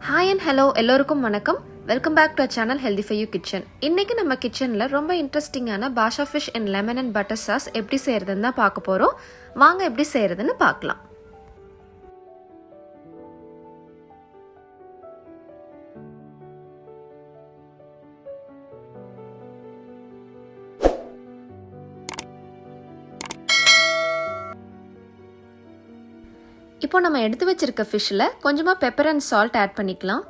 Hi and hello எல்லோருக்கும் வணக்கம். Welcome back to our channel Healthy for You Kitchen. இன்னைக்கு நம்ம கிச்சன்ல ரொம்ப இன்ட்ரெஸ்டிங்கான basa fish and lemon and butter sauce எப்படி செய்யறதுன்னு தான் பார்க்க போறோம். வாங்க எப்படி செய்யறதுன்னு பார்க்கலாம். இப்போ நம்ம எடுத்து வச்சிருக்க ஃபிஷ்ல கொஞ்சமா பெப்பர் அண்ட் சால்ட் ஆட் பண்ணிக்கலாம்.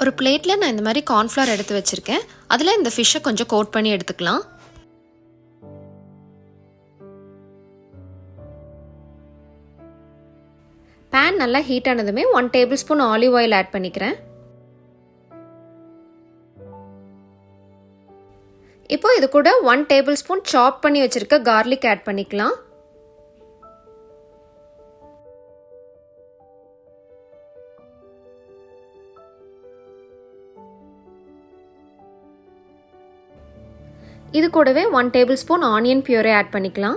ஒரு பிளேட்டில் நான் இந்த மாதிரி கார்ன்ஃப்ளவர் எடுத்து வச்சுருக்கேன். அதில் இந்த ஃபிஷ்ஷை கொஞ்சம் கோட் பண்ணி எடுத்துக்கலாம். பேன் நல்லா ஹீட் ஆனதுமே 1 tablespoon olive oil add பண்ணிக்கிறேன். இப்போ இது கூட 1 டேபிள் ஸ்பூன் சாப் பண்ணி வச்சுருக்க கார்லிக் ஆட் பண்ணிக்கலாம். இது கூடவே 1 tablespoon onion puree add பண்ணிக்கலாம்.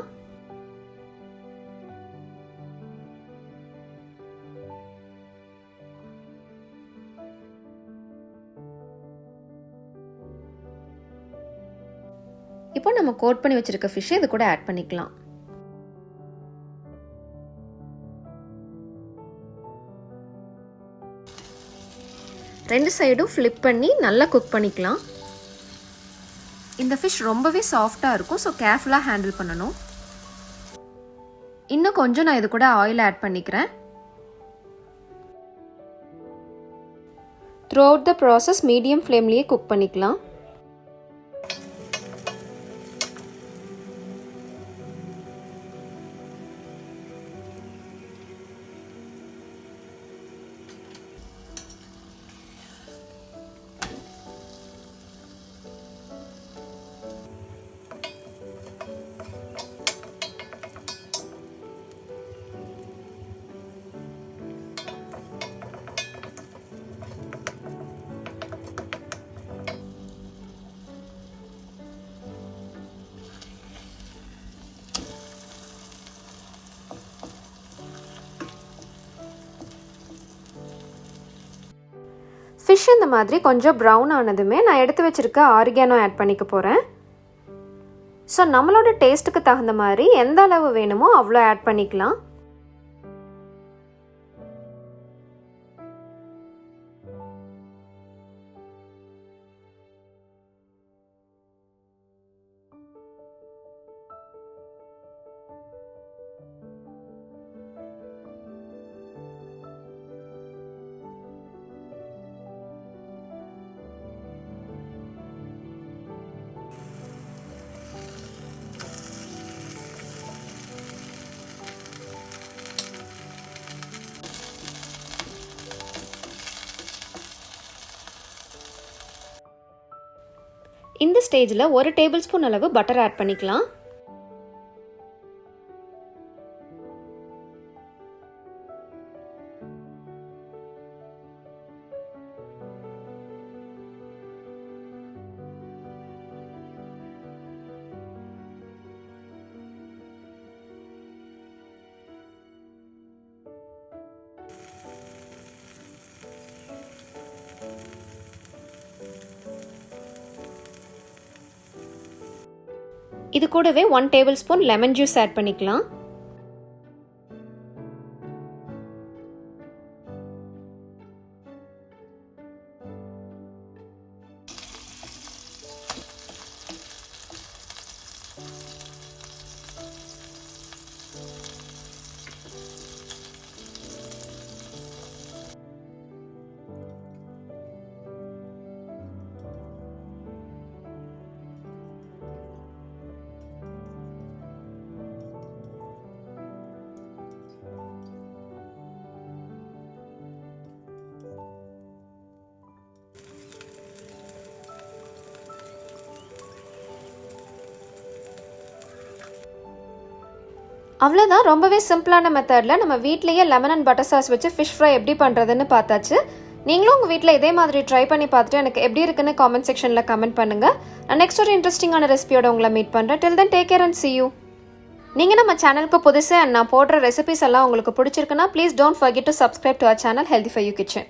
இப்போ நம்ம கோட் பண்ணி வச்சிருக்க ஃபிஷ் இது கூட ஆட் பண்ணிக்கலாம். ரெண்டு சைடும் ஃப்ளிப் பண்ணி நல்லா குக் பண்ணிக்கலாம். இந்த ஃபிஷ் ரொம்பவே சாஃப்டாக இருக்கும், ஸோ கேர்ஃபுல்லாக ஹேண்டில் பண்ணணும். இன்னும் கொஞ்சம் நான் இது கூட ஆயில் ஆட் பண்ணிக்கிறேன். Through out the process medium ஃப்ளேம்லேயே குக் பண்ணிக்கலாம். ஃபிஷ் இந்த மாதிரி கொஞ்சம் ப்ரௌன் ஆனதுமே நான் எடுத்து வச்சுருக்க ஆரிகானோ ஆட் பண்ணிக்க போகிறேன். ஸோ நம்மளோட டேஸ்ட்டுக்கு தகுந்த மாதிரி எந்த அளவு வேணுமோ அவ்வளோ ஆட் பண்ணிக்கலாம். இந்த ஸ்டேஜில் 1 டேபிள் ஸ்பூன் அளவு பட்டர் ஆட் பண்ணிக்கலாம். இது கூடவே 1 tablespoon lemon juice add பண்ணிக்கலாம். அவ்வளோதான், ரொம்பவே சிம்பிளான மெத்தடில் நம்ம வீட்லேயே லெமன் அண்ட் பட்டர் சாஸ் வச்சு ஃபிஷ் ஃப்ரை எப்படி பண்ணுறதுன்னு பார்த்தாச்சு. நீங்களும் உங்கள் வீட்டில் இதே மாதிரி ட்ரை பண்ணி பார்த்துட்டு எனக்கு எப்படி இருக்குன்னு காமெண்ட் செக்ஷனில் கமெண்ட் பண்ணுங்கள். நான் நெக்ஸ்ட் ஒரு இன்ட்ரெஸ்டிங்கான ரெசிபியோட உங்களை மீட் பண்ணுறேன். Till then take care and see you. நீங்கள் நம்ம சேனலுக்கு புதுசு அண்ட் நான் போடுற ரெசிபிஸ் எல்லாம் உங்களுக்கு பிடிச்சிருக்குன்னா please don't forget to subscribe to our channel Healthy for You Kitchen.